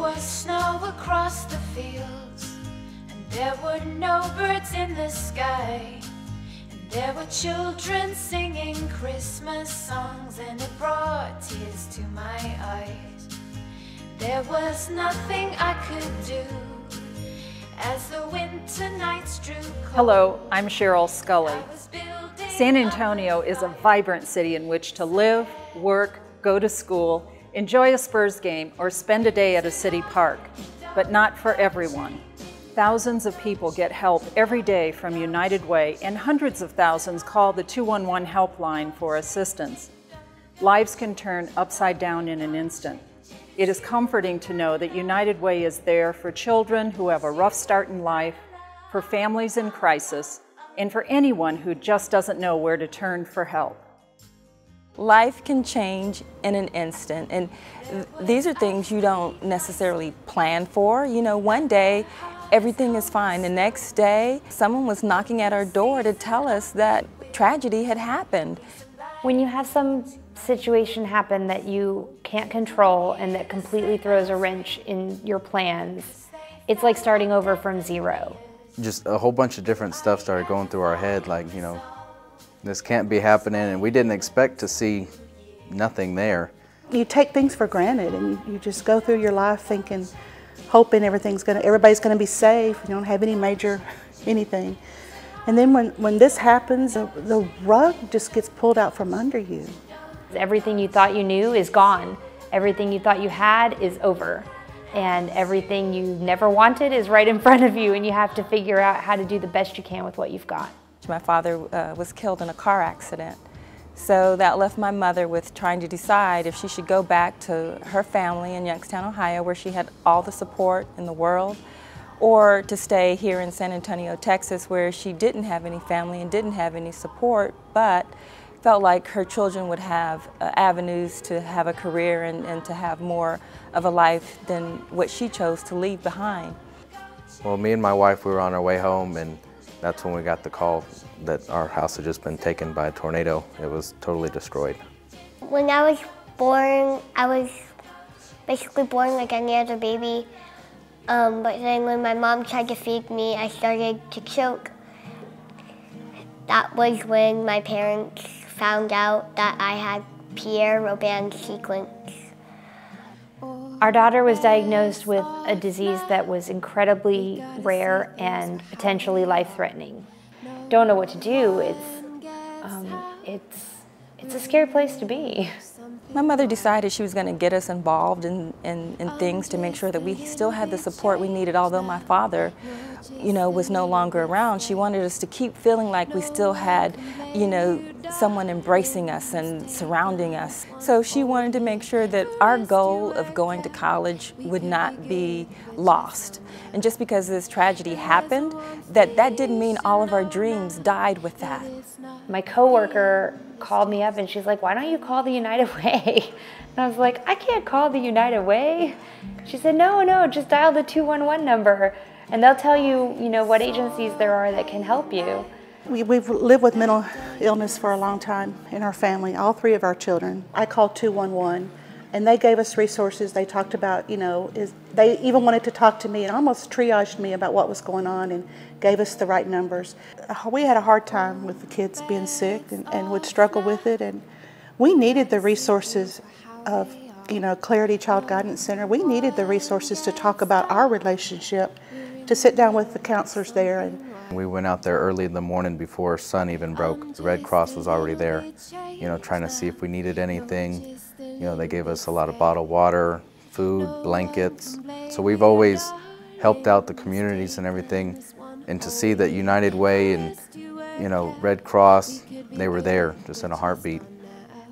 was snow across the fields, and there were no birds in the sky, and there were children singing Christmas songs, and it brought tears to my eyes. There was nothing I could do as the winter nights drew cold. Hello, I'm Cheryl Scully. San Antonio is a vibrant city in which to live, work, go to school, enjoy a Spurs game, or spend a day at a city park, but not for everyone. Thousands of people get help every day from United Way, and hundreds of thousands call the 211 helpline for assistance. Lives can turn upside down in an instant. It is comforting to know that United Way is there for children who have a rough start in life, for families in crisis, and for anyone who just doesn't know where to turn for help. Life can change in an instant, and these are things you don't necessarily plan for. You know, one day everything is fine. The next day, someone was knocking at our door to tell us that tragedy had happened. When you have some situation happen that you can't control and that completely throws a wrench in your plans, it's like starting over from zero. Just a whole bunch of different stuff started going through our head, like, you know, this can't be happening, and we didn't expect to see nothing there. You take things for granted, and you just go through your life thinking, hoping everybody's gonna be safe, you don't have any major anything. And then when this happens, the rug just gets pulled out from under you. Everything you thought you knew is gone. Everything you thought you had is over. And everything you never wanted is right in front of you, and you have to figure out how to do the best you can with what you've got. My father was killed in a car accident, so that left my mother with trying to decide if she should go back to her family in Youngstown, Ohio, where she had all the support in the world, or to stay here in San Antonio, Texas, where she didn't have any family and didn't have any support, but felt like her children would have avenues to have a career and to have more of a life than what she chose to leave behind. Well, me and my wife, we were on our way home, and that's when we got the call that our house had just been taken by a tornado. It was totally destroyed. When I was born, I was basically born like any other baby. But then when my mom tried to feed me, I started to choke. That was when my parents found out that I had Pierre-Robin sequence. Our daughter was diagnosed with a disease that was incredibly rare and potentially life-threatening. Don't know what to do. It's a scary place to be. My mother decided she was going to get us involved in things to make sure that we still had the support we needed, although my father, you know, was no longer around. She wanted us to keep feeling like we still had, you know, someone embracing us and surrounding us. So she wanted to make sure that our goal of going to college would not be lost. And just because this tragedy happened, that didn't mean all of our dreams died with that. My coworker called me up and she's like, "Why don't you call the United Way?" And I was like, "I can't call the United Way." She said, no, just dial the 211 number and they'll tell you, you know, what agencies there are that can help you. We've lived with mental illness for a long time in our family, all three of our children. I called 211 and they gave us resources. They talked about, you know, they even wanted to talk to me and almost triaged me about what was going on and gave us the right numbers. We had a hard time with the kids being sick and would struggle with it, and we needed the resources of, you know, Clarity Child Guidance Center. We needed the resources to talk about our relationship, to sit down with the counselors there. And we went out there early in the morning before sun even broke. The Red Cross was already there, you know, trying to see if we needed anything. You know, they gave us a lot of bottled water, food, blankets. So we've always helped out the communities and everything. And to see that United Way and, you know, Red Cross, they were there just in a heartbeat.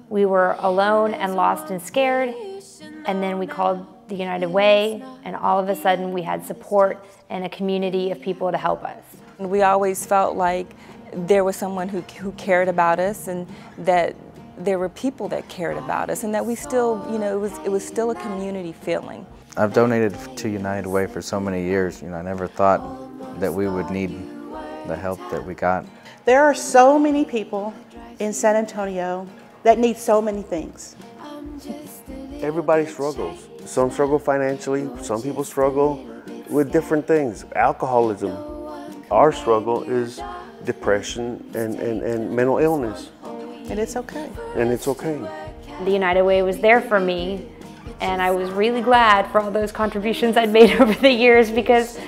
We were alone and lost and scared, and then we called the United Way, and all of a sudden we had support and a community of people to help us. We always felt like there was someone who cared about us, and that there were people that cared about us, and that we still, you know, it was still a community feeling. I've donated to United Way for so many years. You know, I never thought that we would need the help that we got. there are so many people in San Antonio that need so many things. Everybody struggles. Some struggle financially, some people struggle with different things. Alcoholism. Our struggle is depression and mental illness. And it's okay. And it's okay. The United Way was there for me, and I was really glad for all those contributions I'd made over the years, because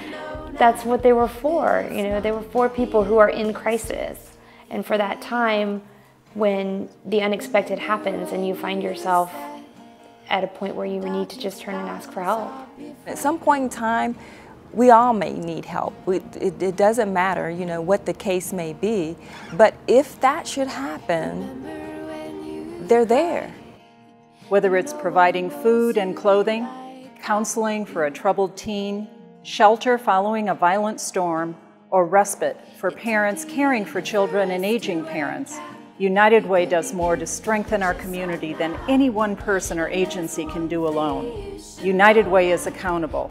that's what they were for. You know, they were for people who are in crisis, and for that time when the unexpected happens and you find yourself at a point where you need to just turn and ask for help. At some point in time, we all may need help. It doesn't matter, you know, what the case may be, but if that should happen, they're there. Whether it's providing food and clothing, counseling for a troubled teen, shelter following a violent storm, or respite for parents caring for children and aging parents, United Way does more to strengthen our community than any one person or agency can do alone. United Way is accountable.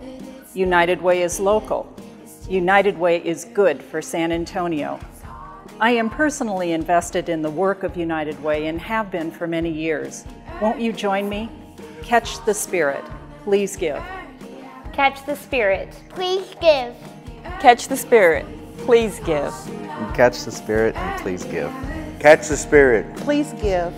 United Way is local. United Way is good for San Antonio. I am personally invested in the work of United Way and have been for many years. Won't you join me? Catch the spirit. Please give. Catch the spirit. Please give. Catch the spirit. Please give. Catch the spirit and please give. Catch the spirit. Please give.